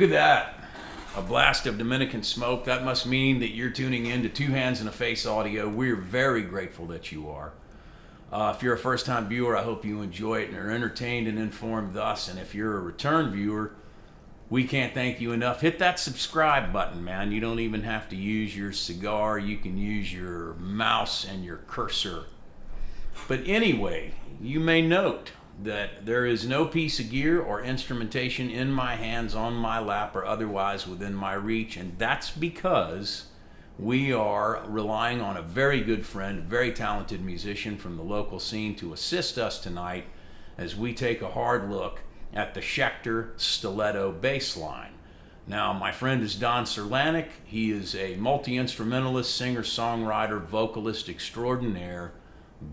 Look at that. A blast of Dominican smoke. That must mean that you're tuning in to Two Hands and a Face Audio. We're very grateful that you are. If you're a first-time viewer, I hope you enjoy it and are entertained and informed thus. And if you're a return viewer, we can't thank you enough. Hit that subscribe button, man. You don't even have to use your cigar. You can use your mouse and your cursor. But anyway, you may note that there is no piece of gear or instrumentation in my hands, on my lap, or otherwise within my reach, and that's because we are relying on a very good friend, a very talented musician from the local scene to assist us tonight as we take a hard look at the Schecter Stiletto Bass line. Now, my friend is Donnie Cerlanek. He is a multi-instrumentalist, singer-songwriter, vocalist extraordinaire,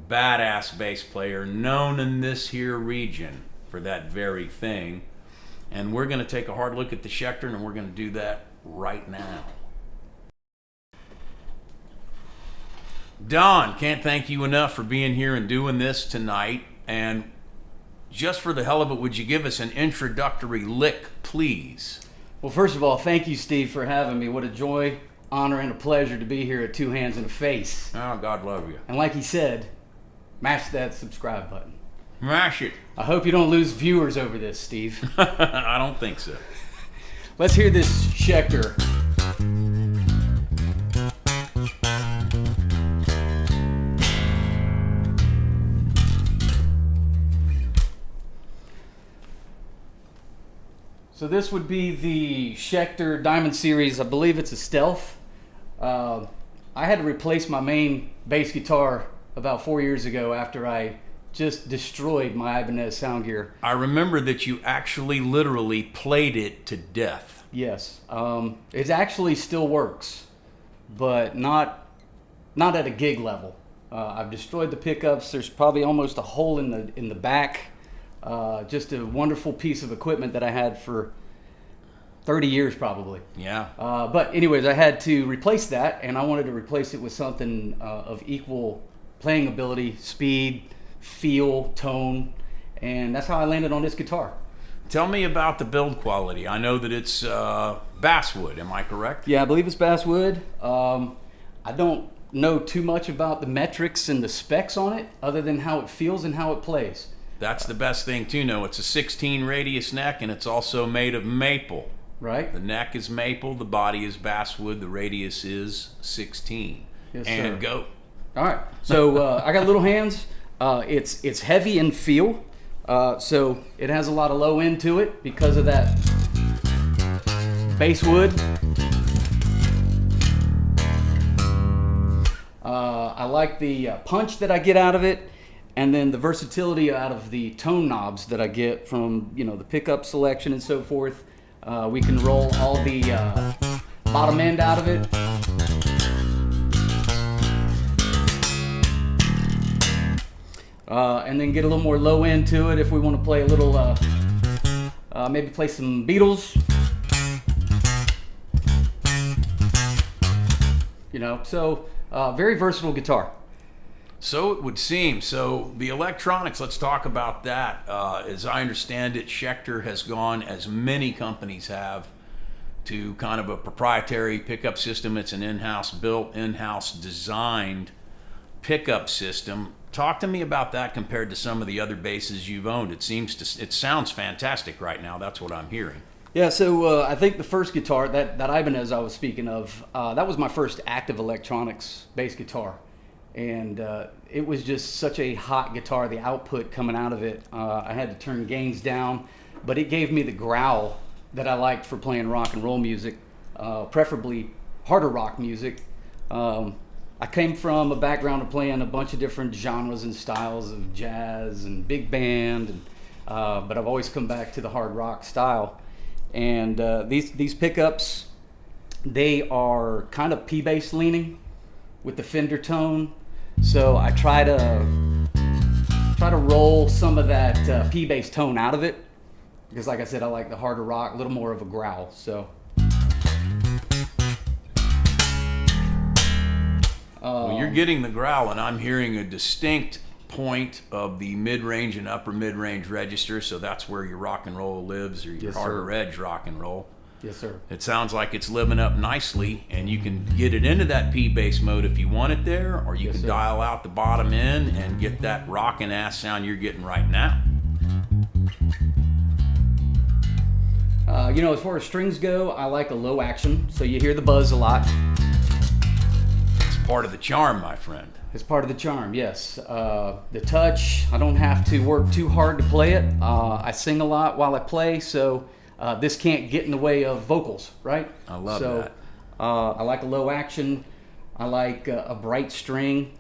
badass bass player known in this here region for that very thing. And we're going to take a hard look at the Schecter, and we're going to do that right now. Don, can't thank you enough for being here and doing this tonight. And just for the hell of it, would you give us an introductory lick, please? Well, first of all, thank you, Steve, for having me. What a joy, honor, and a pleasure to be here at Two Hands and a Face. Oh, God love you. And like he said, mash that subscribe button. Mash it. I hope you don't lose viewers over this, Steve. I don't think so. Let's hear this Schecter. So this would be the Schecter Diamond Series. I believe it's a Stealth. I had to replace my main bass guitar about 4 years ago after I just destroyed my Ibanez sound gear. I remember that you actually literally played it to death. Yes. It actually still works, but not at a gig level. I've destroyed the pickups. There's probably almost a hole in the back. Just a wonderful piece of equipment that I had for 30 years probably. Yeah. But anyways, I had to replace that, and I wanted to replace it with something of equal playing ability, speed, feel, tone, and that's how I landed on this guitar. Tell me about the build quality. I know that it's basswood, am I correct? Yeah, I believe it's basswood. I don't know too much about the metrics and the specs on it, other than how it feels and how it plays. That's the best thing to know. It's a 16 radius neck, and it's also made of maple. Right. The neck is maple, the body is basswood, the radius is 16. Yes, and sir. go. All right. So I got little hands. It's heavy in feel, so it has a lot of low end to it because of that basswood. I like the punch that I get out of it, and then the versatility out of the tone knobs that I get from the pickup selection and so forth. We can roll all the bottom end out of it. And then get a little more low end to it if we want to play a little, maybe play some Beatles. So very versatile guitar. So it would seem. So the electronics, let's talk about that. As I understand it, Schecter has gone, as many companies have, to kind of a proprietary pickup system. It's an in-house built, in-house designed pickup system. Talk to me about that compared to some of the other basses you've owned. It sounds fantastic right now. That's what I'm hearing. Yeah, so I think the first guitar, that Ibanez I was speaking of, that was my first active electronics bass guitar. And it was just such a hot guitar, the output coming out of it. I had to turn gains down, but it gave me the growl that I liked for playing rock and roll music, preferably harder rock music. I came from a background of playing a bunch of different genres and styles of jazz and big band, but I've always come back to the hard rock style. And these pickups, they are kind of P-bass leaning with the Fender tone. So I try to roll some of that P-bass tone out of it, because like I said, I like the harder rock, a little more of a growl. So. Well, you're getting the growl, and I'm hearing a distinct point of the mid-range and upper mid-range register, so that's where your rock and roll lives, or your Yes, harder sir. edge rock and roll. Yes, sir. It sounds like it's living up nicely, and you can get it into that P bass mode if you want it there, or you Yes, can sir. dial out the bottom end and get that rockin' ass sound you're getting right now. You know, as far as strings go, I like a low action, so you hear the buzz a lot. It's part of the charm, my friend. It's part of the charm, yes. The touch, I don't have to work too hard to play it. I sing a lot while I play, so this can't get in the way of vocals, right? I love that. I like a low action. I like a bright string.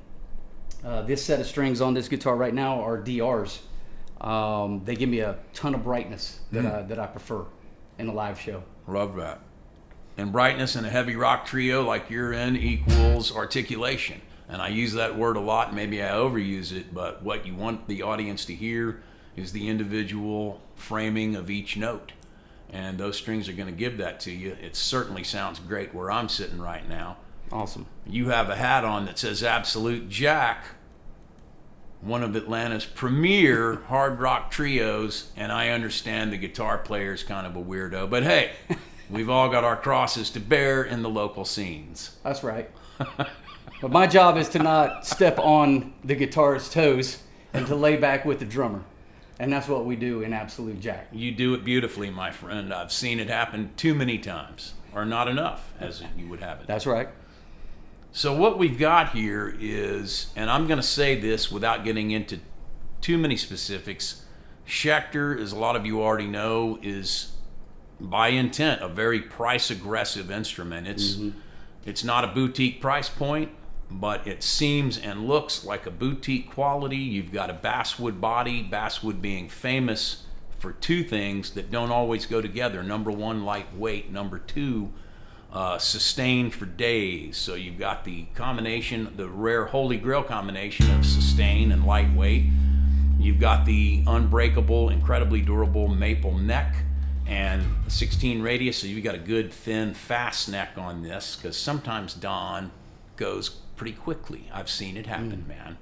This set of strings on this guitar right now are DRs. They give me a ton of brightness that I prefer in a live show. Love that. And brightness in a heavy rock trio like you're in equals articulation. And I use that word a lot, maybe I overuse it, but what you want the audience to hear is the individual framing of each note. And those strings are going to give that to you. It certainly sounds great where I'm sitting right now. Awesome. You have a hat on that says Absolute Jack, one of Atlanta's premier hard rock trios, and I understand the guitar player is kind of a weirdo, but hey, we've all got our crosses to bear in the local scenes. That's right. But my job is to not step on the guitarist's toes and to lay back with the drummer. And that's what we do in Absolute Jack. You do it beautifully, my friend. I've seen it happen too many times, or not enough, as you would have it. That's right. So what we've got here is, and I'm going to say this without getting into too many specifics, Schecter, as a lot of you already know, is by intent a very price-aggressive instrument. It's not a boutique price point, but it seems and looks like a boutique quality. You've got a basswood body, basswood being famous for two things that don't always go together. Number one, lightweight. Number two, sustain for days. So you've got the combination, the rare holy grail combination of sustain and lightweight. You've got the unbreakable, incredibly durable maple neck and 16 radius, so you've got a good, thin, fast neck on this, because sometimes Don goes pretty quickly. I've seen it happen, man.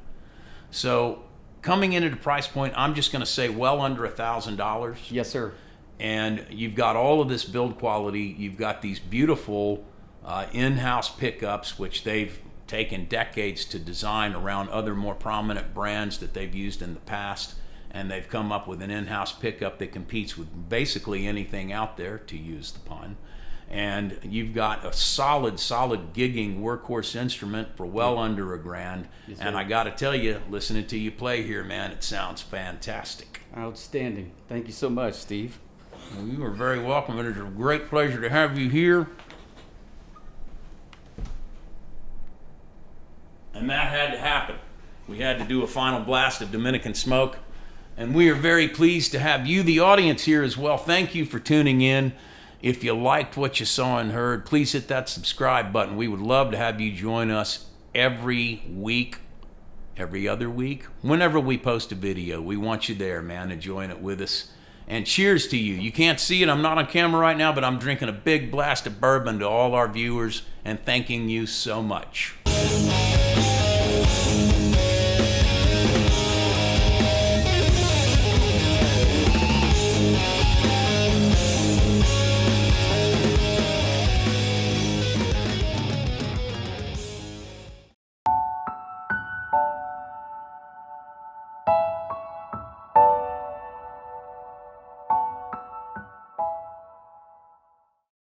So coming into the price point, I'm just going to say well under $1,000. Yes, sir. And you've got all of this build quality. You've got these beautiful in-house pickups, which they've taken decades to design around other more prominent brands that they've used in the past. And they've come up with an in-house pickup that competes with basically anything out there, to use the pun. And you've got a solid gigging workhorse instrument for well under $1,000. Yes, and I got to tell you, listening to you play here, man, it sounds fantastic. Outstanding. Thank you so much, Steve. Well, you are very welcome. It is a great pleasure to have you here. And that had to happen. We had to do a final blast of Dominican smoke. And we are very pleased to have you, the audience, here as well. Thank you for tuning in. If you liked what you saw and heard, please hit that subscribe button. We would love to have you join us every week, every other week, whenever we post a video. We want you there, man, to join it with us. And cheers to you. You can't see it. I'm not on camera right now, but I'm drinking a big blast of bourbon to all our viewers and thanking you so much.